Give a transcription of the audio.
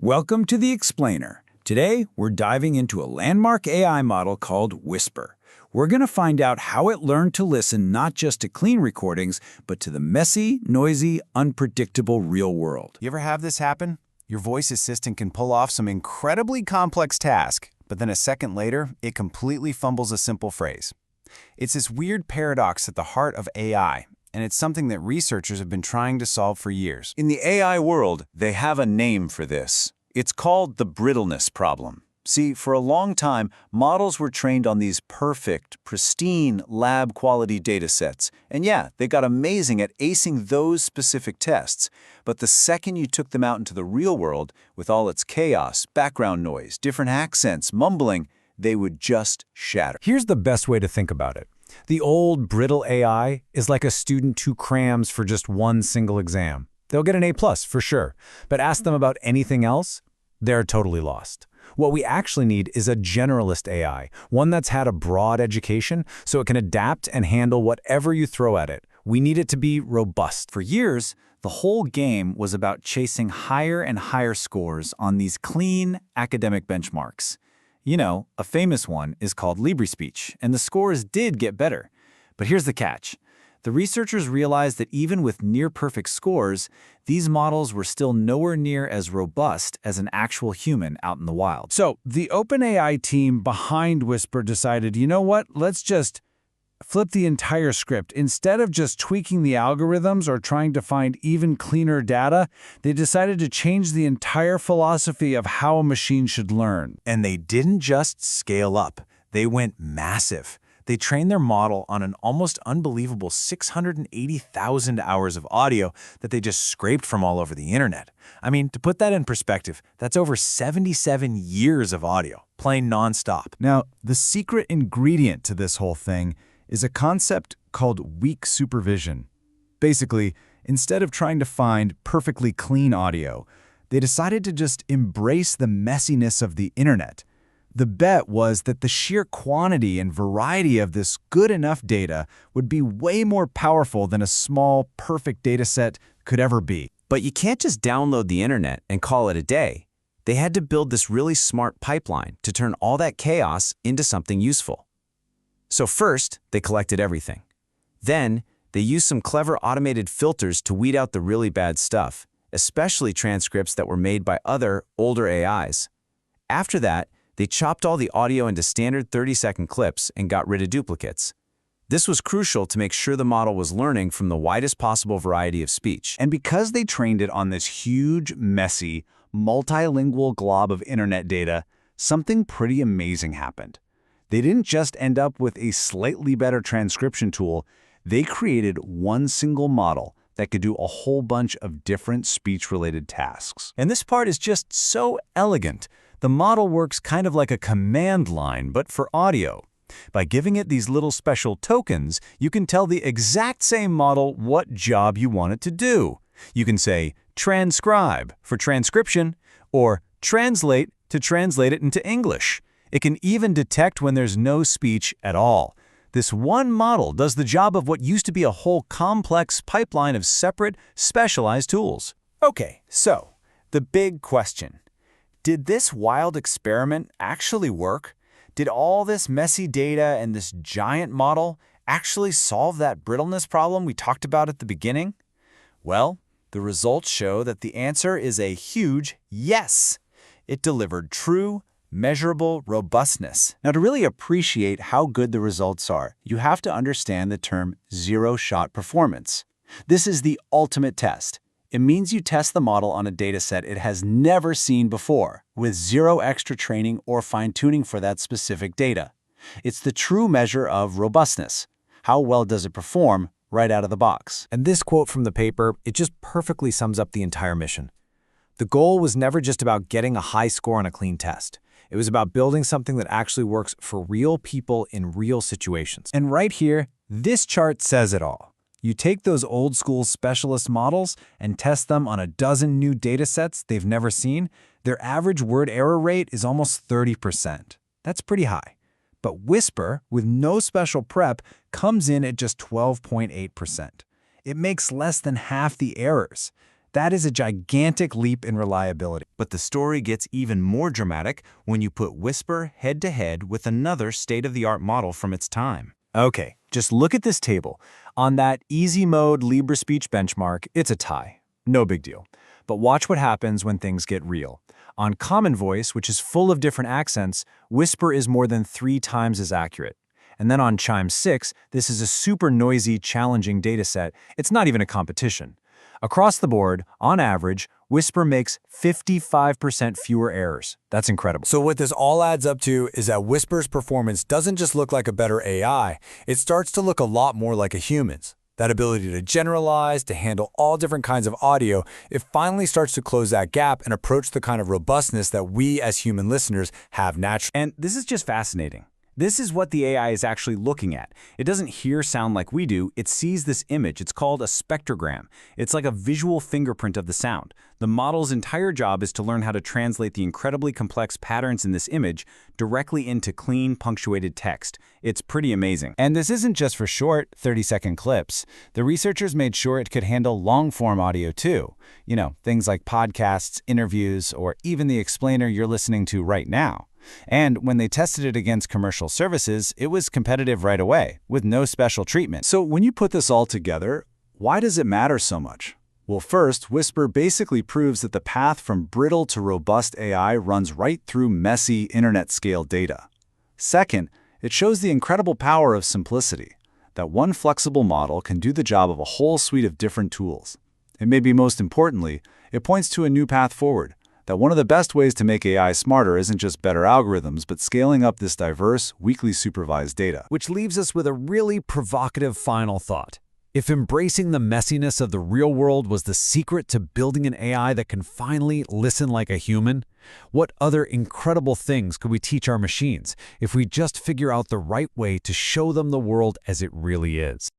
Welcome to The Explainer. Today, we're diving into a landmark AI model called Whisper. We're going to find out how it learned to listen not just to clean recordings, but to the messy, noisy, unpredictable real world. You ever have this happen? Your voice assistant can pull off some incredibly complex task, but then a second later, it completely fumbles a simple phrase. It's this weird paradox at the heart of AI, and it's something that researchers have been trying to solve for years. In the AI world, they have a name for this. It's called the brittleness problem. See, for a long time, models were trained on these perfect, pristine, lab-quality datasets. And yeah, they got amazing at acing those specific tests. But the second you took them out into the real world, with all its chaos, background noise, different accents, mumbling, they would just shatter. Here's the best way to think about it. The old, brittle AI is like a student who crams for just one single exam. They'll get an A+ for sure, but ask them about anything else, they're totally lost. What we actually need is a generalist AI, one that's had a broad education so it can adapt and handle whatever you throw at it. We need it to be robust. For years, the whole game was about chasing higher and higher scores on these clean academic benchmarks. You know, a famous one is called LibreSpeech, and the scores did get better. But here's the catch. The researchers realized that even with near-perfect scores, these models were still nowhere near as robust as an actual human out in the wild. So the OpenAI team behind Whisper decided, you know what, let's just flip the entire script. Instead of just tweaking the algorithms or trying to find even cleaner data, they decided to change the entire philosophy of how a machine should learn. And they didn't just scale up, they went massive. They trained their model on an almost unbelievable 680,000 hours of audio that they just scraped from all over the internet. I mean, to put that in perspective, that's over 77 years of audio, playing nonstop. Now, the secret ingredient to this whole thing is a concept called weak supervision. Basically, instead of trying to find perfectly clean audio, they decided to just embrace the messiness of the internet. The bet was that the sheer quantity and variety of this good enough data would be way more powerful than a small, perfect dataset could ever be. But you can't just download the internet and call it a day. They had to build this really smart pipeline to turn all that chaos into something useful. So first, they collected everything. Then, they used some clever automated filters to weed out the really bad stuff, especially transcripts that were made by other, older AIs. After that, they chopped all the audio into standard 30-second clips and got rid of duplicates. This was crucial to make sure the model was learning from the widest possible variety of speech. And because they trained it on this huge, messy, multilingual glob of internet data, something pretty amazing happened. They didn't just end up with a slightly better transcription tool, they created one single model that could do a whole bunch of different speech-related tasks. And this part is just so elegant. The model works kind of like a command line, but for audio. By giving it these little special tokens, you can tell the exact same model what job you want it to do. You can say, transcribe for transcription, or translate to translate it into English. It can even detect when there's no speech at all. This one model does the job of what used to be a whole complex pipeline of separate, specialized tools. Okay, so the big question. Did this wild experiment actually work? Did all this messy data and this giant model actually solve that brittleness problem we talked about at the beginning? Well, the results show that the answer is a huge yes. It delivered true, measurable robustness. Now, to really appreciate how good the results are, you have to understand the term zero-shot performance. This is the ultimate test. It means you test the model on a dataset it has never seen before, with zero extra training or fine-tuning for that specific data. It's the true measure of robustness. How well does it perform right out of the box? And this quote from the paper, it just perfectly sums up the entire mission. The goal was never just about getting a high score on a clean test. It was about building something that actually works for real people in real situations. And right here, this chart says it all. You take those old-school specialist models and test them on a dozen new datasets they've never seen, their average word error rate is almost 30%. That's pretty high. But Whisper, with no special prep, comes in at just 12.8%. It makes less than half the errors. That is a gigantic leap in reliability. But the story gets even more dramatic when you put Whisper head-to-head with another state-of-the-art model from its time. Okay, just look at this table. On that easy mode Libra speech benchmark, it's a tie. No big deal. But watch what happens when things get real. On Common Voice, which is full of different accents, Whisper is more than 3 times as accurate. And then on Chime 6, this is a super noisy, challenging dataset. It's not even a competition. Across the board, on average, Whisper makes 55% fewer errors. That's incredible. So what this all adds up to is that Whisper's performance doesn't just look like a better AI, it starts to look a lot more like a human's. That ability to generalize, to handle all different kinds of audio, it finally starts to close that gap and approach the kind of robustness that we as human listeners have naturally. And this is just fascinating. This is what the AI is actually looking at. It doesn't hear sound like we do, it sees this image. It's called a spectrogram. It's like a visual fingerprint of the sound. The model's entire job is to learn how to translate the incredibly complex patterns in this image directly into clean, punctuated text. It's pretty amazing. And this isn't just for short, 30-second clips. The researchers made sure it could handle long-form audio too. You know, things like podcasts, interviews, or even the explainer you're listening to right now. And when they tested it against commercial services, it was competitive right away, with no special treatment. So when you put this all together, why does it matter so much? Well, first, Whisper basically proves that the path from brittle to robust AI runs right through messy internet-scale data. Second, it shows the incredible power of simplicity, that one flexible model can do the job of a whole suite of different tools. And maybe most importantly, it points to a new path forward, that one of the best ways to make AI smarter isn't just better algorithms, but scaling up this diverse, weakly supervised data. Which leaves us with a really provocative final thought. If embracing the messiness of the real world was the secret to building an AI that can finally listen like a human, what other incredible things could we teach our machines if we just figure out the right way to show them the world as it really is?